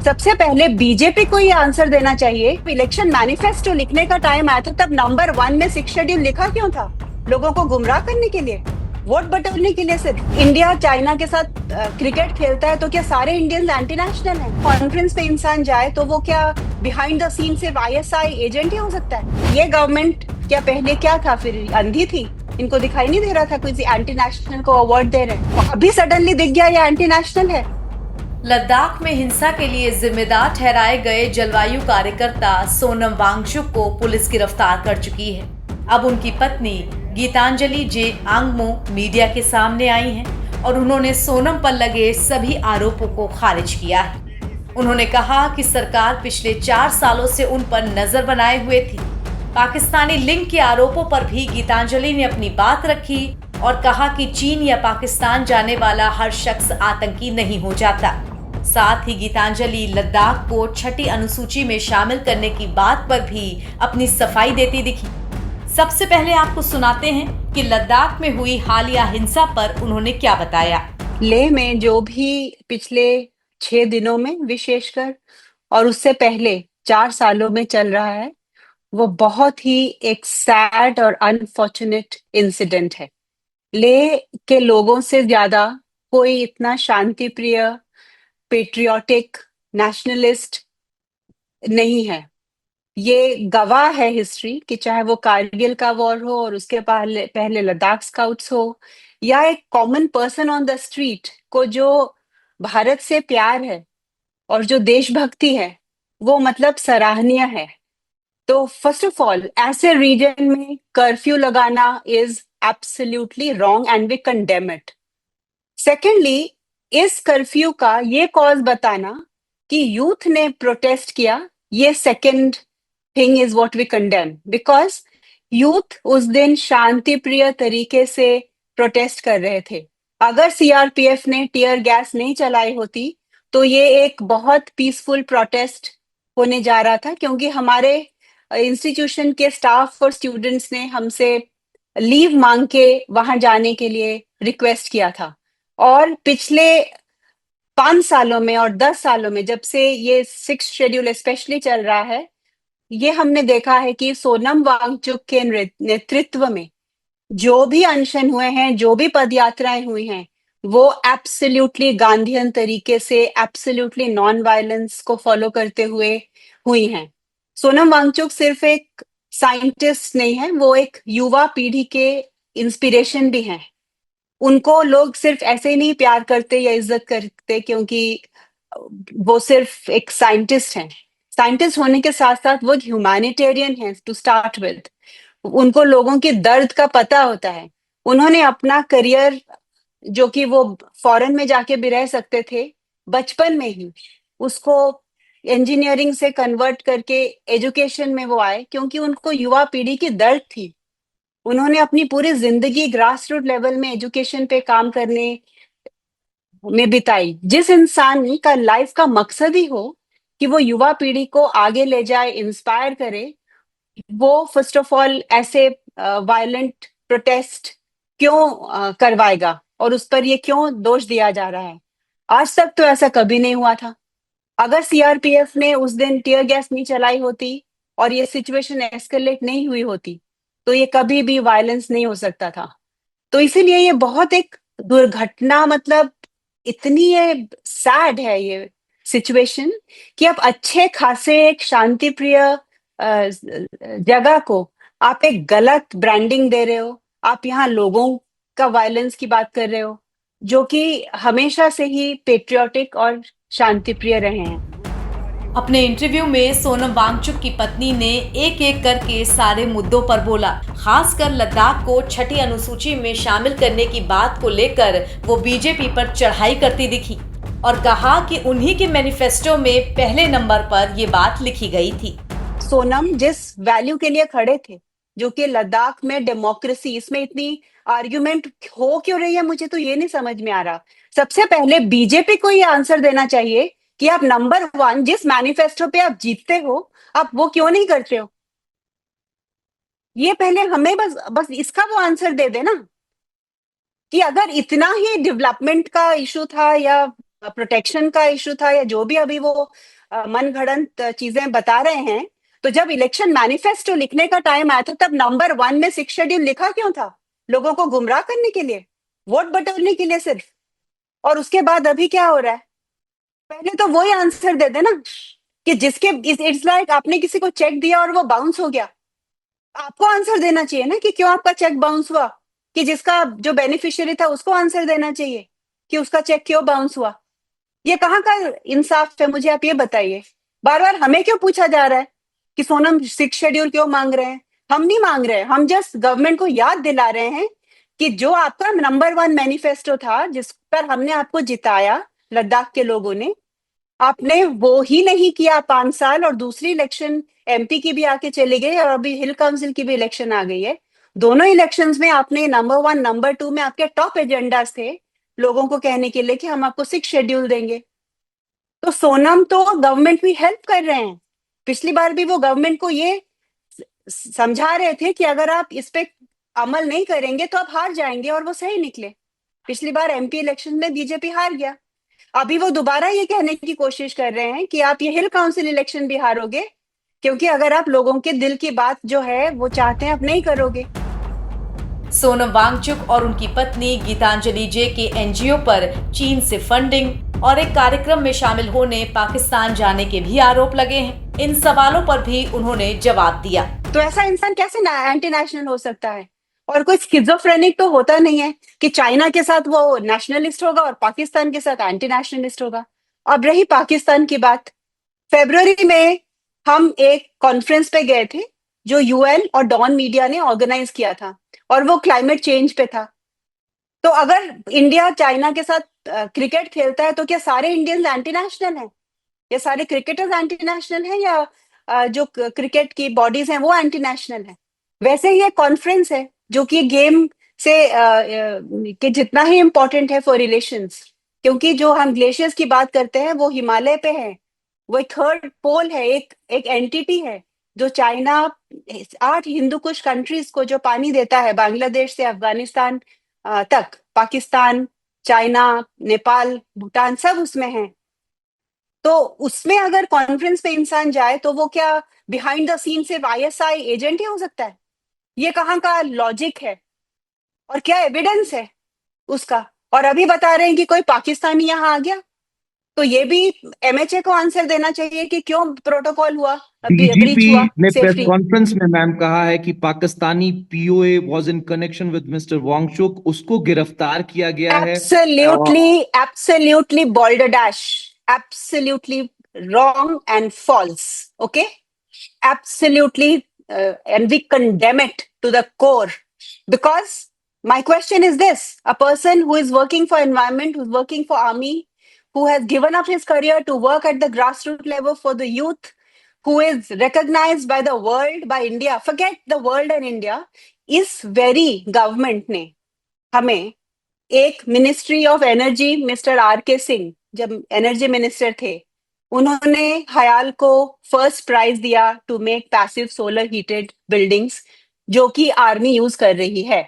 सबसे पहले बीजेपी को ये आंसर देना चाहिए। इलेक्शन मैनिफेस्टो लिखने का टाइम आया था, तब नंबर 1 में 6 शेड्यूल लिखा क्यों था? लोगों को गुमराह करने के लिए, वोट बटोरने के लिए। सिर्फ इंडिया चाइना के साथ क्रिकेट खेलता है तो क्या सारे इंडियंस एंटी नेशनल हैं? कॉन्फ्रेंस पे इंसान जाए तो वो क्या बिहाइंड द सीन सिर्फ आईएसआई एजेंट ही हो सकता है? ये गवर्नमेंट क्या पहले क्या था, फिर अंधी थी? इनको दिखाई नहीं दे रहा था किसी एंटी नेशनल को अवार्ड दे रहे हैं, अभी सडनली दिख गया ये एंटी नेशनल है। लद्दाख में हिंसा के लिए जिम्मेदार ठहराए गए जलवायु कार्यकर्ता सोनम वांगचुक को पुलिस गिरफ्तार कर चुकी है। अब उनकी पत्नी गीतांजलि जे आंगमो मीडिया के सामने आई हैं और उन्होंने सोनम पर लगे सभी आरोपों को खारिज किया है। उन्होंने कहा कि सरकार पिछले 4 सालों से उन पर नजर बनाए हुए थी। पाकिस्तानी लिंक के आरोपों पर भी गीतांजलि ने अपनी बात रखी और कहा कि चीन या पाकिस्तान जाने वाला हर शख्स आतंकी नहीं हो जाता। साथ ही गीतांजलि लद्दाख को छठी अनुसूची में शामिल करने की बात पर भी अपनी सफाई देती दिखी। सबसे पहले आपको सुनाते हैं कि लद्दाख में हुई हालिया हिंसा पर उन्होंने क्या बताया। लेह में जो भी पिछले 6 दिनों में विशेषकर और उससे पहले 4 सालों में चल रहा है, वो बहुत ही एक सैड और अनफॉर्चुनेट इंसिडेंट है। लेह के लोगों से ज्यादा कोई इतना शांति प्रिय, पेट्रियोटिक, नेशनलिस्ट नहीं है। ये गवाह है हिस्ट्री कि चाहे वो कारगिल का वॉर हो और उसके पहले पहले लद्दाख स्काउट्स हो, या एक common person on the street को जो भारत से प्यार है और जो देशभक्ति है, वो मतलब सराहनीय है। तो फर्स्ट ऑफ ऑल ऐसे रीजन में कर्फ्यू लगाना is absolutely wrong and we condemn it. Secondly, इस कर्फ्यू का ये कॉज बताना कि यूथ ने प्रोटेस्ट किया, ये second thing is what we condemn, because youth उस दिन शांति प्रिय तरीके से प्रोटेस्ट कर रहे थे। अगर सीआरपीएफ ने टीयर गैस नहीं चलाई होती तो ये एक बहुत पीसफुल प्रोटेस्ट होने जा रहा था, क्योंकि हमारे इंस्टीट्यूशन के स्टाफ और स्टूडेंट्स ने हमसे लीव मांग के वहां जाने के लिए रिक्वेस्ट किया था। और पिछले 5 सालों में और 10 सालों में जब से ये 6 शेड्यूल स्पेशली चल रहा है, ये हमने देखा है कि सोनम वांगचुक के नेतृत्व में जो भी अनशन हुए हैं, जो भी पद यात्राएं हुई हैं, वो एब्सोल्युटली गांधीयन तरीके से, एब्सोल्युटली नॉन वायलेंस को फॉलो करते हुए हुई हैं। सोनम वांगचुक सिर्फ एक साइंटिस्ट नहीं है, वो एक युवा पीढ़ी के इंस्पिरेशन भी हैं। उनको लोग सिर्फ ऐसे ही नहीं प्यार करते या इज्जत करते क्योंकि वो सिर्फ एक साइंटिस्ट हैं। साइंटिस्ट होने के साथ साथ वो ह्यूमैनिटेरियन हैं टू स्टार्ट विद। उनको लोगों के दर्द का पता होता है। उन्होंने अपना करियर, जो कि वो फॉरेन में जाके भी रह सकते थे, बचपन में ही उसको इंजीनियरिंग से कन्वर्ट करके एजुकेशन में वो आए, क्योंकि उनको युवा पीढ़ी की दर्द थी। उन्होंने अपनी पूरी जिंदगी ग्रास रूट लेवल में एजुकेशन पे काम करने में बिताई। जिस इंसान का लाइफ का मकसद ही हो कि वो युवा पीढ़ी को आगे ले जाए, इंस्पायर करे, वो फर्स्ट ऑफ ऑल ऐसे वायलेंट प्रोटेस्ट क्यों करवाएगा और उस पर ये क्यों दोष दिया जा रहा है? आज तक तो ऐसा कभी नहीं हुआ था। अगर सीआरपीएफ ने उस दिन टीयर गैस नहीं चलाई होती और ये सिचुएशन एस्केलेट नहीं हुई होती, तो ये कभी भी वायलेंस नहीं हो सकता था। तो इसीलिए ये बहुत एक दुर्घटना, मतलब इतनी ये सैड है ये सिचुएशन कि आप अच्छे खासे एक शांति प्रिय जगह को आप एक गलत ब्रांडिंग दे रहे हो। आप यहाँ लोगों का वायलेंस की बात कर रहे हो, जो कि हमेशा से ही पेट्रियोटिक और शांति प्रिय रहे हैं। अपने इंटरव्यू में सोनम वांगचुक की पत्नी ने एक एक करके सारे मुद्दों पर बोला। खासकर लद्दाख को छठी अनुसूची में शामिल करने की बात को लेकर वो बीजेपी पर चढ़ाई करती दिखी और कहा कि उन्हीं के मैनिफेस्टो में पहले नंबर पर ये बात लिखी गई थी। सोनम जिस वैल्यू के लिए खड़े थे, जो कि लद्दाख में डेमोक्रेसी, इसमें इतनी आर्ग्यूमेंट हो क्यों रही है, मुझे तो ये नहीं समझ में आ रहा। सबसे पहले बीजेपी को ये आंसर देना चाहिए कि आप नंबर 1 जिस मैनिफेस्टो पे आप जीतते हो, आप वो क्यों नहीं करते हो? ये पहले हमें बस बस इसका वो आंसर दे देना कि अगर इतना ही डेवलपमेंट का इशू था या प्रोटेक्शन का इशू था या जो भी अभी वो मनगढ़ंत चीजें बता रहे हैं, तो जब इलेक्शन मैनिफेस्टो लिखने का टाइम आया था तब नंबर 1 में 6 शेड्यूल लिखा क्यों था? लोगों को गुमराह करने के लिए, वोट बटोरने के लिए सिर्फ। और उसके बाद अभी क्या हो रहा है? पहले तो वही आंसर दे देना कि जिसके, इट्स लाइक आपने किसी को चेक दिया और वो बाउंस हो गया, आपको आंसर देना चाहिए ना कि क्यों आपका चेक बाउंस हुआ, कि जिसका जो बेनिफिशियरी था उसको आंसर देना चाहिए कि उसका चेक क्यों बाउंस हुआ। ये कहाँ का इंसाफ है, मुझे आप ये बताइए। बार बार हमें क्यों पूछा जा रहा है कि सोनम 6 शेड्यूल क्यों मांग रहे हैं? हम नहीं मांग रहे हैं, हम जस्ट गवर्नमेंट को याद दिला रहे हैं कि जो आपका नंबर 1 मैनिफेस्टो था, जिस पर हमने आपको जिताया लद्दाख के लोगों ने, आपने वो ही नहीं किया 5 साल, और दूसरी इलेक्शन एमपी की भी आके चली गई और अभी हिल काउंसिल की भी इलेक्शन आ गई है। दोनों इलेक्शंस में आपने नंबर 1 नंबर 2 में आपके टॉप एजेंडास थे लोगों को कहने के लिए कि हम आपको 6 शेड्यूल देंगे। तो सोनम तो गवर्नमेंट भी हेल्प कर रहे हैं। पिछली बार भी वो गवर्नमेंट को ये समझा रहे थे कि अगर आप इस पे अमल नहीं करेंगे तो आप हार जाएंगे, और वो सही निकले। पिछली बार एमपी इलेक्शन में बीजेपी हार गया। अभी वो दोबारा ये कहने की कोशिश कर रहे हैं कि आप ये हिल काउंसिल इलेक्शन भी हारोगे, क्योंकि अगर आप लोगों के दिल की बात जो है वो चाहते हैं आप नहीं करोगे। सोनम वांगचुक और उनकी पत्नी गीतांजलि जे के एनजीओ पर चीन से फंडिंग और एक कार्यक्रम में शामिल होने पाकिस्तान जाने के भी आरोप लगे हैं। इन सवालों पर भी उन्होंने जवाब दिया। तो ऐसा इंसान कैसे एंटी नेशनल हो सकता है? और कोई स्किज़ोफ्रेनिक तो होता नहीं है कि चाइना के साथ वो नेशनलिस्ट होगा और पाकिस्तान के साथ एंटी नेशनलिस्ट होगा। अब रही पाकिस्तान की बात, फरवरी में हम एक कॉन्फ्रेंस पे गए थे जो यूएन और डॉन मीडिया ने ऑर्गेनाइज किया था, और वो क्लाइमेट चेंज पे था। तो अगर इंडिया चाइना के साथ क्रिकेट खेलता है तो क्या सारे इंडियंस एंटी नेशनल हैं, या सारे क्रिकेटर्स एंटी नेशनल हैं, या जो क्रिकेट की बॉडीज हैं वो एंटी नेशनल है? वैसे ही एक कॉन्फ्रेंस है जो कि गेम से कि जितना ही इम्पोर्टेंट है फॉर रिलेशंस, क्योंकि जो हम ग्लेशियर्स की बात करते हैं वो हिमालय पे है, वो एक थर्ड पोल है, एक एंटिटी है जो चाइना 8 हिंदू कुश कंट्रीज को जो पानी देता है, बांग्लादेश से अफगानिस्तान तक, पाकिस्तान, चाइना, नेपाल, भूटान सब उसमें है। तो उसमें अगर कॉन्फ्रेंस पे इंसान जाए तो वो क्या बिहाइंड द सीन सिर्फ आईएसआई एजेंट ही हो सकता है? ये कहाँ का लॉजिक है और क्या एविडेंस है उसका? और अभी बता रहे हैं कि कोई पाकिस्तानी यहाँ आ गया, तो ये भी एमएचए को आंसर देना चाहिए कि क्यों प्रोटोकॉल हुआ, ब्रीच डीजीपी हुआ ने प्रेस सेफ्टी। कॉन्फ्रेंस में मैम कहा है कि पाकिस्तानी POA was in connection with mister Wangchuk, उसको गिरफ्तार किया गया है। Absolutely balderdash, absolutely wrong and false. Okay, absolutely, and we condemn it to the core. Because my question is this: a person who is working for environment, who's working for army, who has given up his career to work at the grassroots level for the youth, who is recognized by the world, by India, forget the world and India, इस very government ने हमें एक ministry of energy, mister R K Singh जब energy minister थे, उन्होंने हयाल को first prize दिया to make passive solar heated buildings, जो कि आर्मी यूज कर रही है।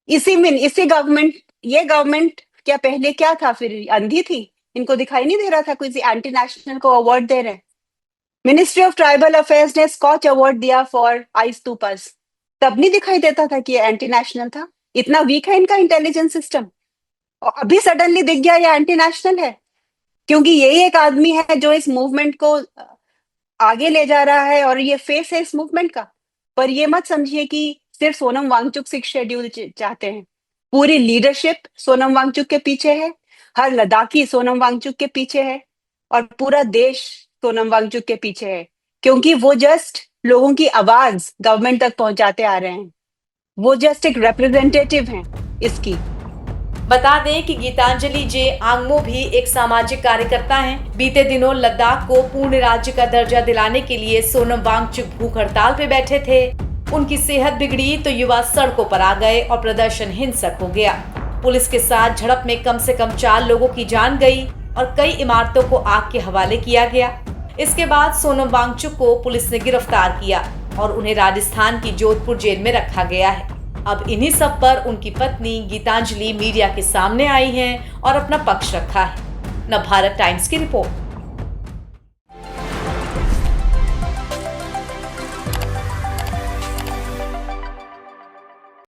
इसी गवर्नमेंट, ये गवर्नमेंट क्या पहले क्या था, फिर अंधी थी, इनको दिखाई नहीं दे रहा था? कोई एंटी नेशनल को अवार्ड दे रहे हैं। मिनिस्ट्री ऑफ ट्राइबल अफेयर्स ने स्कॉच अवार्ड दिया फॉर आइस टूपर्स, तब नहीं दिखाई देता था कि ये एंटी नेशनल था? इतना वीक है इनका इंटेलिजेंस सिस्टम, और अभी सडनली दिख गया ये एंटी नेशनल है, क्योंकि यही एक आदमी है जो इस मूवमेंट को आगे ले जा रहा है और ये फेस है इस मूवमेंट का। पर ये मत समझिए कि सिर्फ सोनम वांगचुक 6 शेड्यूल चाहते हैं, पूरी लीडरशिप सोनम वांगचुक के पीछे है, हर लद्दाखी सोनम वांगचुक के पीछे है, और पूरा देश सोनम वांगचुक के पीछे है, क्योंकि वो जस्ट लोगों की आवाज गवर्नमेंट तक पहुंचाते आ रहे हैं, वो जस्ट एक रिप्रेजेंटेटिव हैं इसकी। बता दें कि गीतांजलि जे आंगमो भी एक सामाजिक कार्यकर्ता हैं। बीते दिनों लद्दाख को पूर्ण राज्य का दर्जा दिलाने के लिए सोनम वांगचुक भूख हड़ताल पे बैठे थे। उनकी सेहत बिगड़ी तो युवा सड़कों पर आ गए और प्रदर्शन हिंसक हो गया। पुलिस के साथ झड़प में कम से कम 4 लोगों की जान गई और कई इमारतों को आग के हवाले किया गया। इसके बाद सोनम वांगचुक को पुलिस ने गिरफ्तार किया और उन्हें राजस्थान की जोधपुर जेल में रखा गया है। अब इन्हीं सब पर उनकी पत्नी गीतांजलि मीडिया के सामने आई हैं और अपना पक्ष रखा है। नवभारत टाइम्स की रिपोर्ट।